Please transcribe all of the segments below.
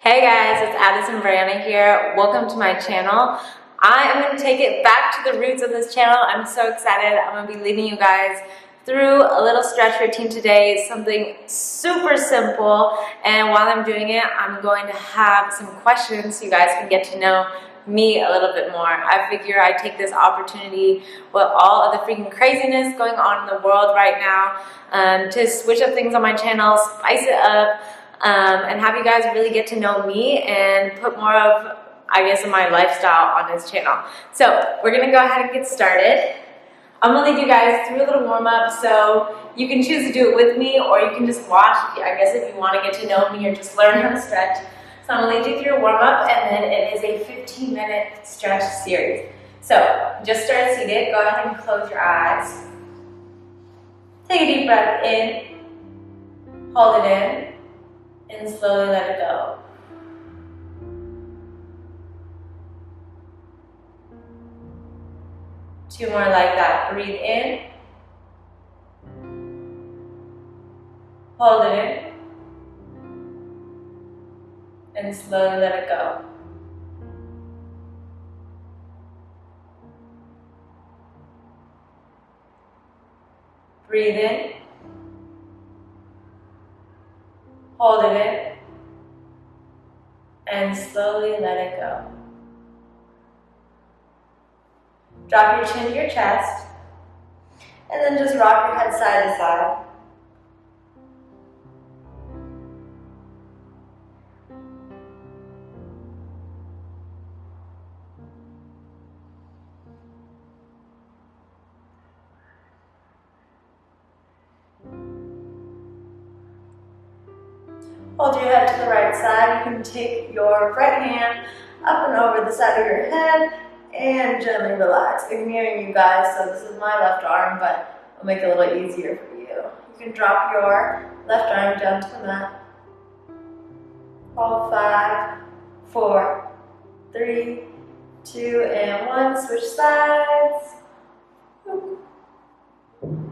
Hey guys, it's Addison Brianna here. Welcome to my channel. I am going to take it back to the roots of this channel. I'm so excited. I'm going to be leading you guys through a little stretch routine today, something super simple. And while I'm doing it, I'm going to have some questions so you guys can get to know me a little bit more. I figure I'd take this opportunity with all of the freaking craziness going on in the world right now to switch up things on my channel, spice it up, and have you guys really get to know me and put more of, I guess, of my lifestyle on this channel. So we're gonna go ahead and get started. I'm gonna lead you guys through a little warm up, so you can choose to do it with me or you can just watch, I guess, if you wanna get to know me or just learn how to stretch. So I'm gonna lead you through a warm up, and then it is a 15-minute stretch series. So just start seated, go ahead and close your eyes. Take a deep breath in, hold it in, and slowly let it go. Two more like that. Breathe in. Hold it in. And slowly let it go. Breathe in. Hold it in. And slowly let it go. Drop your chin to your chest, and then just rock your head side to side. Hold your head to the right side. You can take your right hand up and over the side of your head and gently relax. I'm mirroring you guys, so this is my left arm, but I'll make it a little easier for you. You can drop your left arm down to the mat. Hold 5, 4, 3, 2, and 1. Switch sides.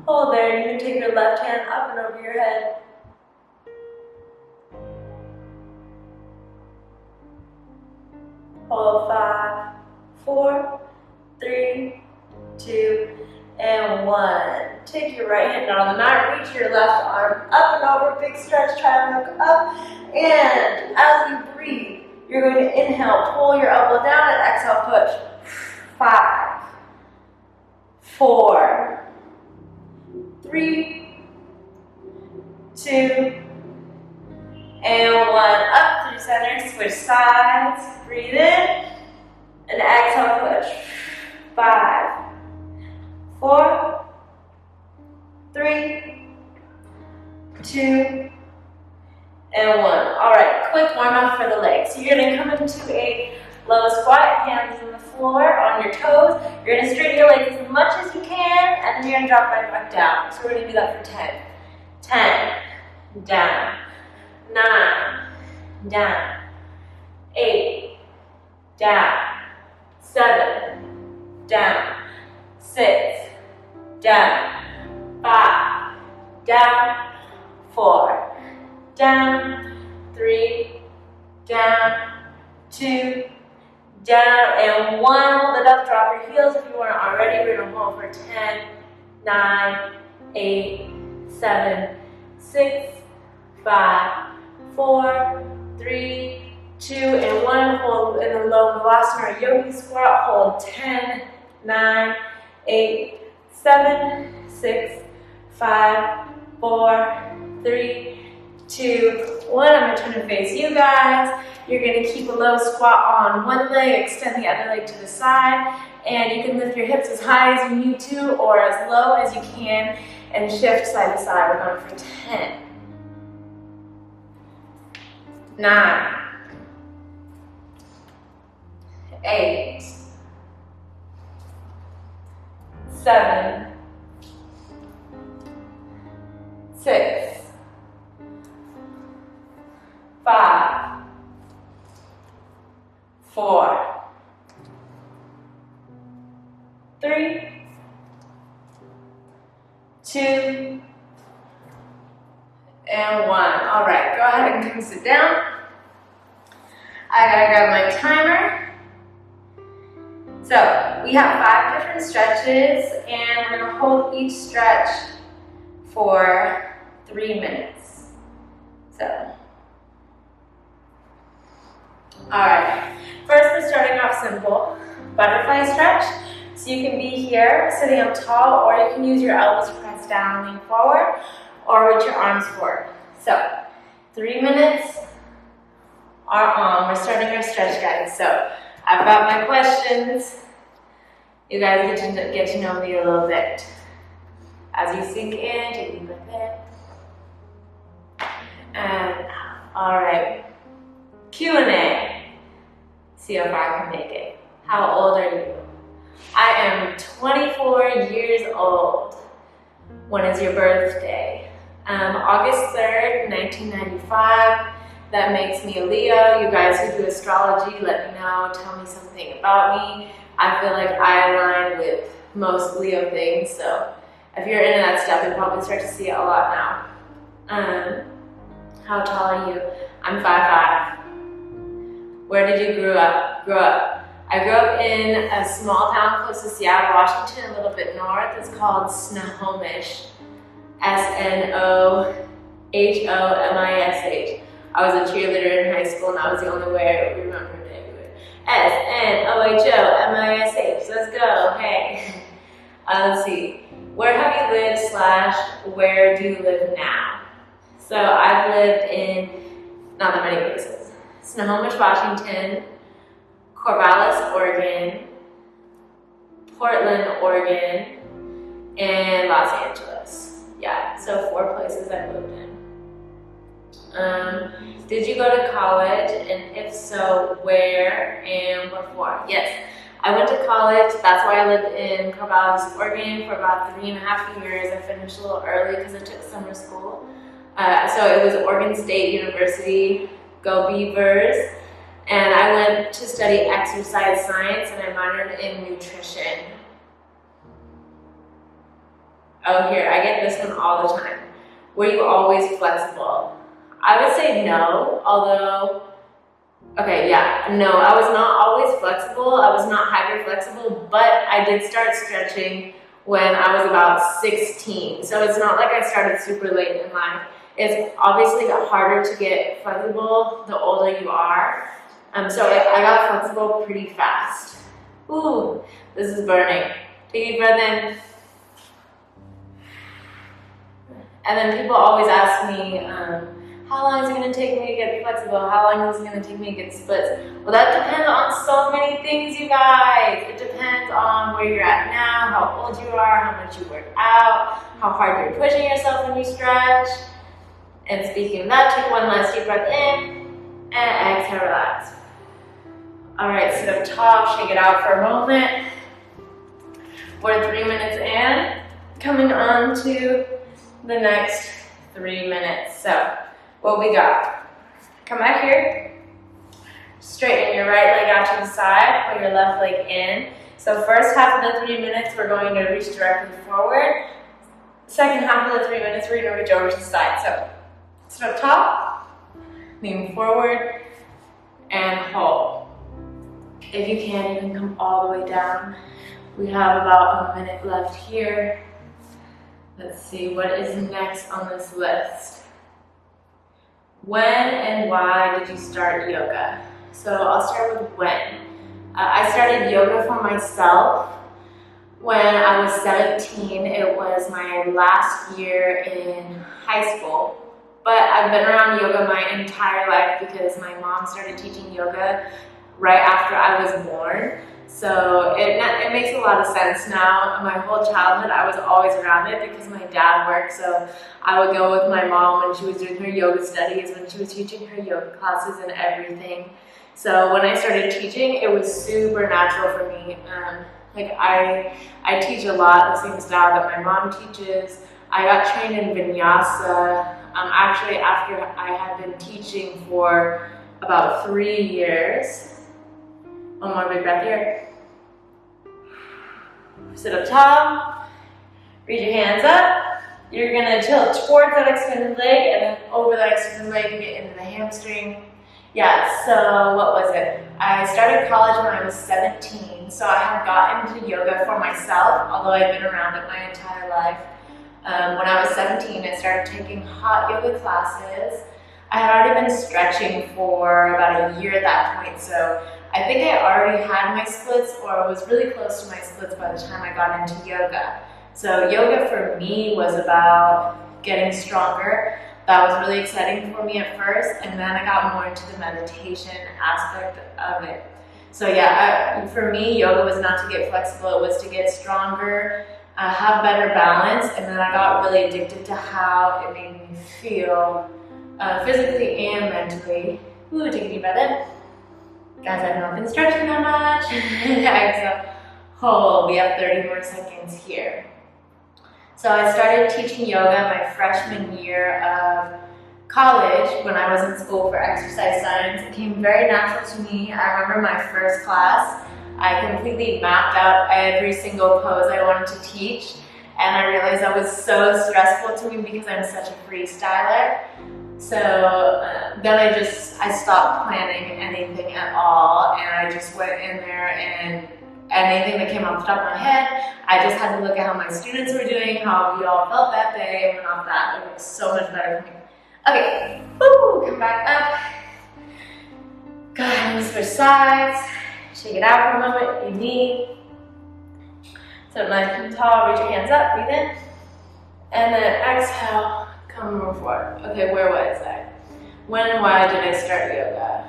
Hold there. You can take your left hand up and over your head. Hold 5, 4, 3, 2, and 1. Take your right hand down on the mat, reach your left arm up and over, big stretch, try to look up. And as you breathe, you're going to inhale, pull your elbow down, and exhale, push. 5, 4, 3, 2, and 1. Up through center, switch sides, breathe in, and exhale, push. 5, 4, 3, 2, and 1. All right, quick warm up for the legs. So you're gonna come into a low squat, hands on the floor, on your toes. You're gonna straighten your legs as much as you can, and then you're gonna drop right back down. So we're gonna do that for 10. 10, down. 9, down. 8, down. 7, down. 6, down. 5, down. 4, down. 3, down. 2, down. And 1. Hold it up. Drop your heels if you weren't already. We're going to hold for 10, 9, 8, 7, 6, 5, 4, 3, 2, and 1. Hold in the low Malasana or yogi squat. Hold 10, 9, 8, 7, 6, 5, 4, 3, 2, 1. I'm going to turn and face you guys. You're going to keep a low squat on one leg, extend the other leg to the side, and you can lift your hips as high as you need to or as low as you can and shift side to side. We're going for 10, 9, 8, 7, 6, 5, 4, 3, 2, and 1. All right, go ahead and come sit down. I gotta grab my timer. So we have 5 different stretches and we're gonna hold each stretch for 3 minutes. So, all right. First, we're starting off simple. Butterfly stretch. So you can be here, sitting up tall, or you can use your elbows to press down, lean forward, or reach your arms forward. So, 3 minutes are on. We're starting our stretch, guys. So, I've got my questions. You guys get to know me a little bit. As you sink in, take a deep breath in. And all right. Q&A. See how far I can make it. How old are you? I am 24 years old. When is your birthday? August 3rd, 1995. That makes me a Leo. You guys who do astrology, let me know. Tell me something about me. I feel like I align with most Leo things, so if you're into that stuff, you'll probably start to see it a lot now. How tall are you? I'm 5'5". Where did you grow up? I grew up in a small town close to Seattle, Washington, a little bit north. It's called Snohomish. Snohomish. I was a cheerleader in high school, and that was the only way I remembered it. Snohomish. Let's go. Hey. Let's see. Where have you lived / where do you live now? So I've lived in not that many places. Snohomish, Washington, Corvallis, Oregon, Portland, Oregon, and Los Angeles. Yeah, so 4 places I've lived in. Did you go to college, and if so, where and what for? Yes, I went to college. That's why I lived in Corvallis, Oregon for about 3.5 years. I finished a little early because I took summer school. So it was Oregon State University, go Beavers. And I went to study exercise science and I minored in nutrition. Oh, here, I get this one all the time. Were you always flexible? I would say no, although, okay, yeah, no, I was not always flexible. I was not hyper flexible, but I did start stretching when I was about 16. So it's not like I started super late in life. It's obviously harder to get flexible the older you are. So I got flexible pretty fast. Ooh, this is burning. Take a deep breath in. And then people always ask me, how long is it going to take me to get flexible? How long is it going to take me to get splits? Well, that depends on so many things, you guys. It depends on where you're at now, how old you are, how much you work out, how hard you're pushing yourself when you stretch. And speaking of that, take one last deep breath in and exhale, relax. All right, sit up tall, shake it out for a moment. We're 3 minutes in, coming on to the next 3 minutes. So, what we got? Come back here, straighten your right leg out to the side, pull your left leg in. So first half of the 3 minutes, we're going to reach directly forward. Second half of the 3 minutes, we're going to reach over to the side. So, sit up top, lean forward, and hold. If you can, you can come all the way down. We have about a minute left here. Let's see, what is next on this list? When and why did you start yoga? So I'll start with when. I started yoga for myself when I was 17. It was my last year in high school. But I've been around yoga my entire life because my mom started teaching yoga right after I was born. So it makes a lot of sense now. My whole childhood, I was always around it because my dad worked. So I would go with my mom when she was doing her yoga studies, when she was teaching her yoga classes and everything. So when I started teaching, it was super natural for me. I teach a lot the same style that my mom teaches. I got trained in vinyasa actually after I had been teaching for about 3 years. One more big breath here. Sit up tall, reach your hands up. You're gonna tilt towards that extended leg and then over that extended leg and get into the hamstring. Yeah, so what was it? I started college when I was 17, so I had gotten into yoga for myself, although I've been around it my entire life. When I was 17, I started taking hot yoga classes. I had already been stretching for about a year at that point, so I think I already had my splits or was really close to my splits by the time I got into yoga. So yoga for me was about getting stronger. That was really exciting for me at first, and then I got more into the meditation aspect of it. So yeah, for me, yoga was not to get flexible, it was to get stronger, have better balance, and then I got really addicted to how it made me feel physically and mentally. Ooh, take a deep breath in. Guys, I've not been stretching that much. Exhale. Hold, we have 30 more seconds here. So I started teaching yoga my freshman year of college when I was in school for exercise science. It came very natural to me. I remember my first class, I completely mapped out every single pose I wanted to teach, and I realized that was so stressful to me because I'm such a freestyler. So then I stopped planning anything at all, and I just went in there and anything that came off the top of my head, I just had to look at how my students were doing, how we all felt that day, and went off that. It was so much better for me. Okay, woo, come back up. Go ahead and switch sides. Shake it out for a moment if you need. So nice and tall, reach your hands up, breathe in. And then exhale, come more forward. Okay, where was I? When and why did I start yoga?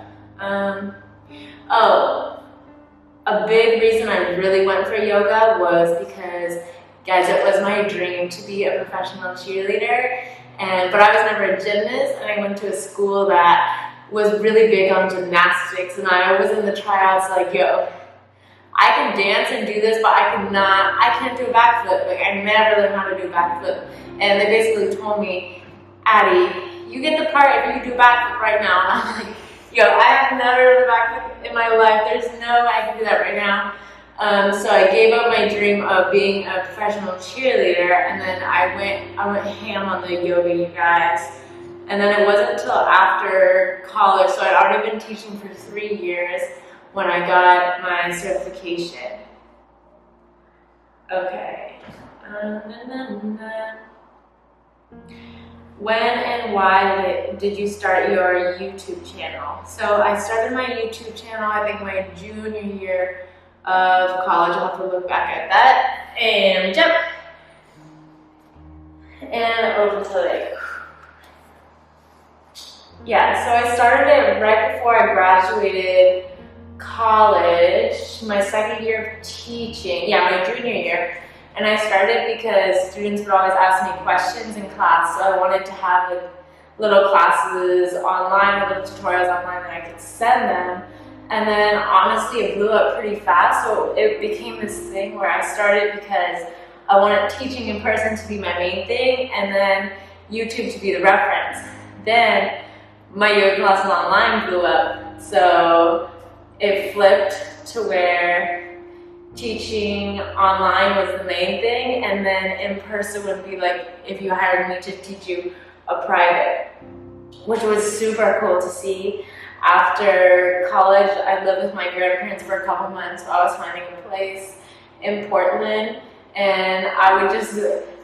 A big reason I really went for yoga was because, guys, it was my dream to be a professional cheerleader, but I was never a gymnast, and I went to a school that was really big on gymnastics, and I was in the tryouts like, yo, I can dance and do this, but I can't do a backflip. Like, I never learned how to do a backflip, and they basically told me, Addie, you get the part if you do backflip right now, and I'm like, yo, I have never done a backflip in my life. There's no way I can do that right now. So I gave up my dream of being a professional cheerleader, and then I went ham on the yoga, you guys. And then it wasn't until after college, so I'd already been teaching for 3 years when I got my certification. Okay. When and why did you start your YouTube channel? So I started my YouTube channel, I think my junior year of college. I'll have to look back at that. And jump. And over to the leg. Yeah, so I started it right before I graduated college, my second year of teaching. Yeah, my junior year. And I started because students would always ask me questions in class, so I wanted to have like little classes online, little tutorials online that I could send them. And then honestly, it blew up pretty fast, so it became this thing where I started because I wanted teaching in person to be my main thing, and then YouTube to be the reference. Then my yoga classes online blew up, so it flipped to where teaching online was the main thing, and then in person would be like if you hired me to teach you a private, which was super cool to see. After college, I lived with my grandparents for a couple months, so I was finding a place in Portland, and I would just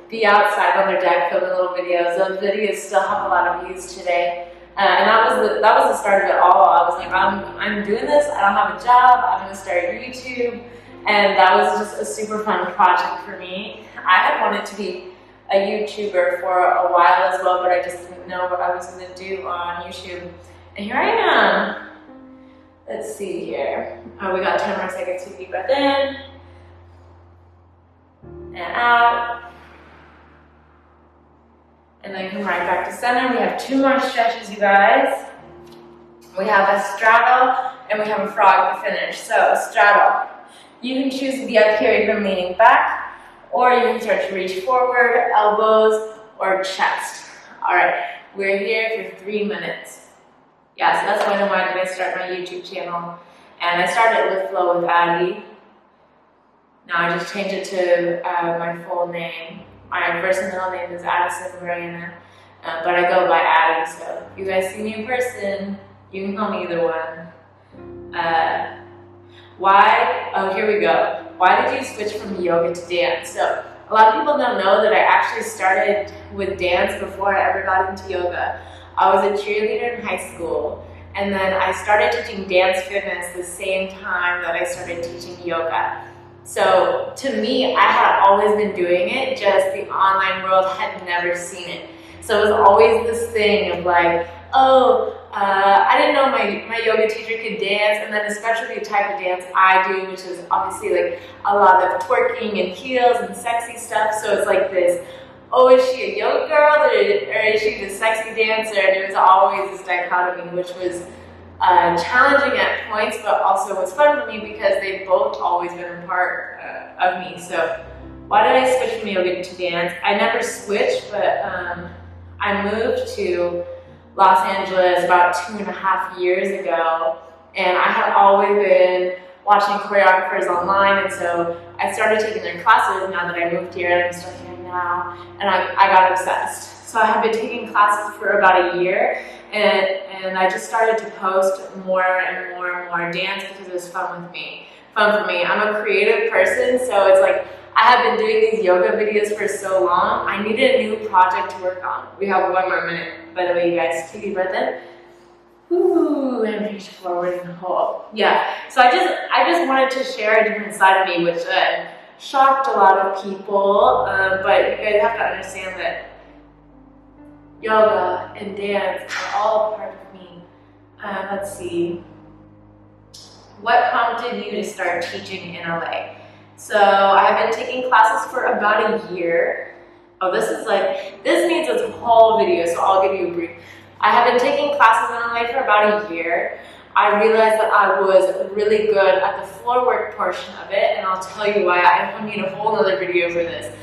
be outside on their deck filming little videos. Those videos still have a lot of views today. And that was the start of it all. I was like, I'm doing this, I don't have a job, I'm gonna start YouTube. And that was just a super fun project for me. I had wanted to be a YouTuber for a while as well, but I just didn't know what I was gonna do on YouTube. And here I am. Let's see here. Oh, we got 10 more seconds. So deep breath in and out. And then come right back to center. We have 2 more stretches, you guys. We have a straddle and we have a frog to finish. So a straddle. You can choose to be up here even leaning back, or you can start to reach forward, elbows, or chest. All right, we're here for 3 minutes. Yeah, so that's when and why did I start my YouTube channel. And I started with Flow with Addie. Now I just changed it to my full name. My first and middle name is Addison Brianna, but I go by Addie, so if you guys see me in person, You can call me either one. Oh, here we go. Why did you switch from yoga to dance? So a lot of people don't know that I actually started with dance before I ever got into yoga. I was a cheerleader in high school, and then I started teaching dance fitness the same time that I started teaching yoga. So to me, I had always been doing it, just the online world had never seen it. So it was always this thing of like, oh, I didn't know my yoga teacher could dance, and then especially the type of dance I do, which is obviously like a lot of twerking and heels and sexy stuff. So it's like this, oh, is she a yoga girl or is she the sexy dancer? And it was always this dichotomy, which was challenging at points, but also was fun for me because they've both always been a part of me. So why did I switch from yoga to dance? I never switched, but I moved to Los Angeles about 2.5 years ago, and I had always been watching choreographers online, and so I started taking their classes now that I moved here, and I'm still here now, and I got obsessed. So I have been taking classes for about a year, and I just started to post more and more and more dance because it was fun for me. I'm a creative person, so it's like I have been doing these yoga videos for so long, I needed a new project to work on. We have 1 more minute, by the way, you guys. Take a deep breath in. Ooh, and reach forward and hold. Yeah, so I just wanted to share a different side of me, which shocked a lot of people, but you guys have to understand that yoga and dance are all a part of me. Let's see. What prompted you to start teaching in LA? So I have been taking classes for about a year. Oh, this needs its whole video, so I'll give you a brief. I have been taking classes in LA for about a year. I realized that I was really good at the floor work portion of it, and I'll tell you why. I need a whole other video for this.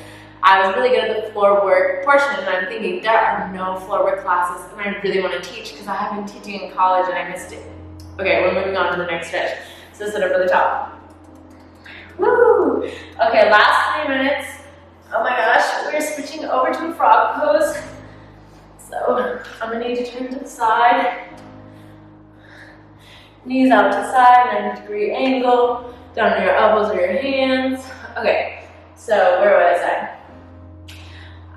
I was really good at the floor work portion, and I'm thinking there are no floor work classes, and I really want to teach because I have been teaching in college and I missed it. Okay, we're moving on to the next stretch. So sit up really tall. Woo! Okay, last 3 minutes. Oh my gosh, we're switching over to a frog pose. So I'm gonna need you to turn to the side. Knees out to side, 90-degree angle. Down on your elbows or your hands. Okay, so where was I?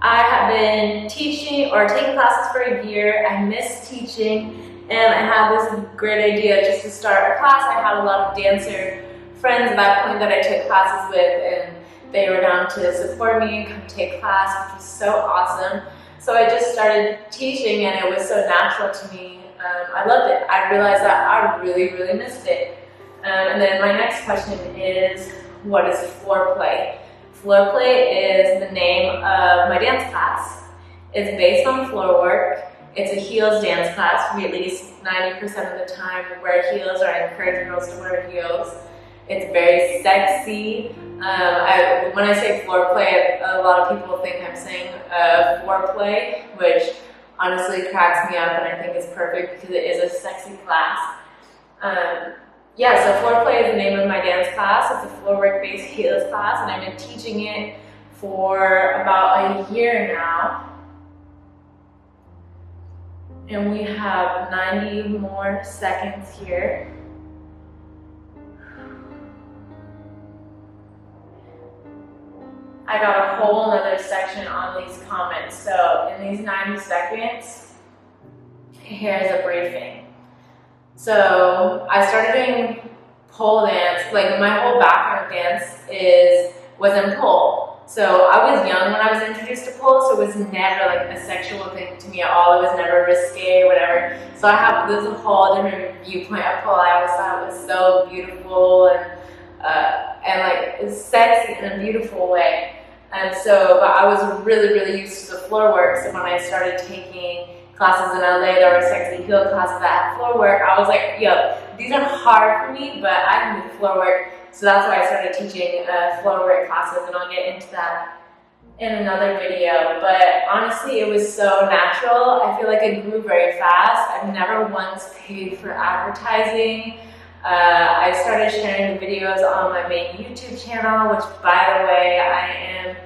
I have been teaching or taking classes for a year. I miss teaching, and I had this great idea just to start a class. I had a lot of dancer friends at that point that I took classes with, and they were down to support me and come take class, which was so awesome. So I just started teaching, and it was so natural to me. I loved it. I realized that I really, really missed it. And then my next question is, what is floor play? Floor play is the name of my dance class. It's based on floor work. It's a heels dance class. We at least 90% of the time wear heels, or I encourage girls to wear heels. It's very sexy. When I say floor play, a lot of people think I'm saying foreplay, which honestly cracks me up, and I think it's perfect because it is a sexy class. Yeah, so floor play is the name of my dance class. It's a floor work based heels class, and I've been teaching it for about a year now. And we have 90 more seconds here. I got a whole other section on these comments. So in these 90 seconds, here's a briefing. So I started doing pole dance. Like my whole background dance was in pole. So I was young when I was introduced to pole, so it was never like a sexual thing to me at all. It was never risque or whatever. So I have this whole different viewpoint of pole. I always thought it was so beautiful and like it's sexy in a beautiful way. And so, but I was really, really used to the floor work. So when I started taking classes in LA that were sexy heel classes that had floor work, I was like, yo, these are hard for me, but I can do floor work. So that's why I started teaching floor work classes, and I'll get into that in another video. But honestly, it was so natural. I feel like it grew very fast. I've never once paid for advertising. I started sharing the videos on my main YouTube channel, which, by the way, I am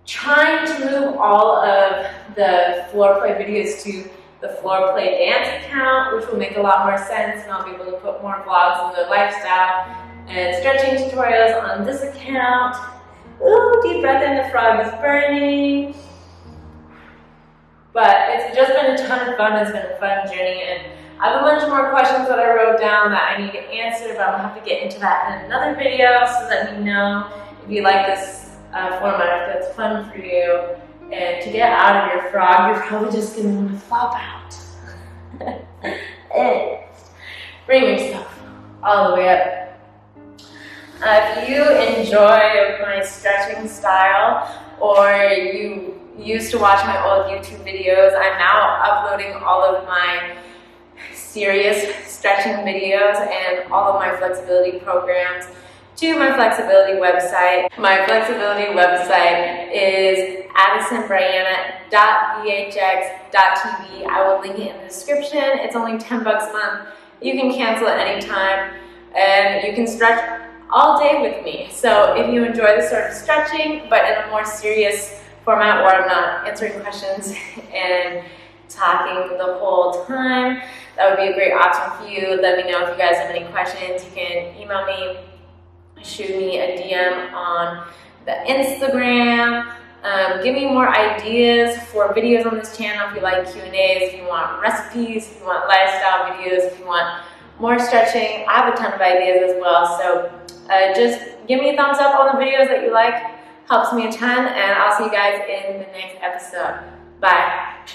trying to move all of the floor play videos to the Floor Play Dance account, which will make a lot more sense, and I'll be able to put more vlogs on the lifestyle and stretching tutorials on this account. Ooh, deep breath in, the frog is burning. But it's just been a ton of fun. It's been a fun journey, and I have a bunch more questions that I wrote down that I need to answer, but I'm gonna have to get into that in another video. So let me know if you like this format, if it's fun for you. And to get out of your frog, you're probably just gonna want to flop out. Bring yourself all the way up. If you enjoy my stretching style, or you used to watch my old YouTube videos, I'm now uploading all of my serious stretching videos and all of my flexibility programs to my flexibility website. My flexibility website is addisonbrianna.vhx.tv. I will link it in the description. It's only $10 a month. You can cancel at any time, and you can stretch all day with me. So if you enjoy this sort of stretching, but in a more serious format where I'm not answering questions and talking the whole time, that would be a great option for you. Let me know if you guys have any questions. You can email me, shoot me a DM on the Instagram. Give me more ideas for videos on this channel if you like Q&As, if you want recipes, if you want lifestyle videos, if you want more stretching. I have a ton of ideas as well, so just give me a thumbs up on the videos that you like. Helps me a ton, and I'll see you guys in the next episode. Bye.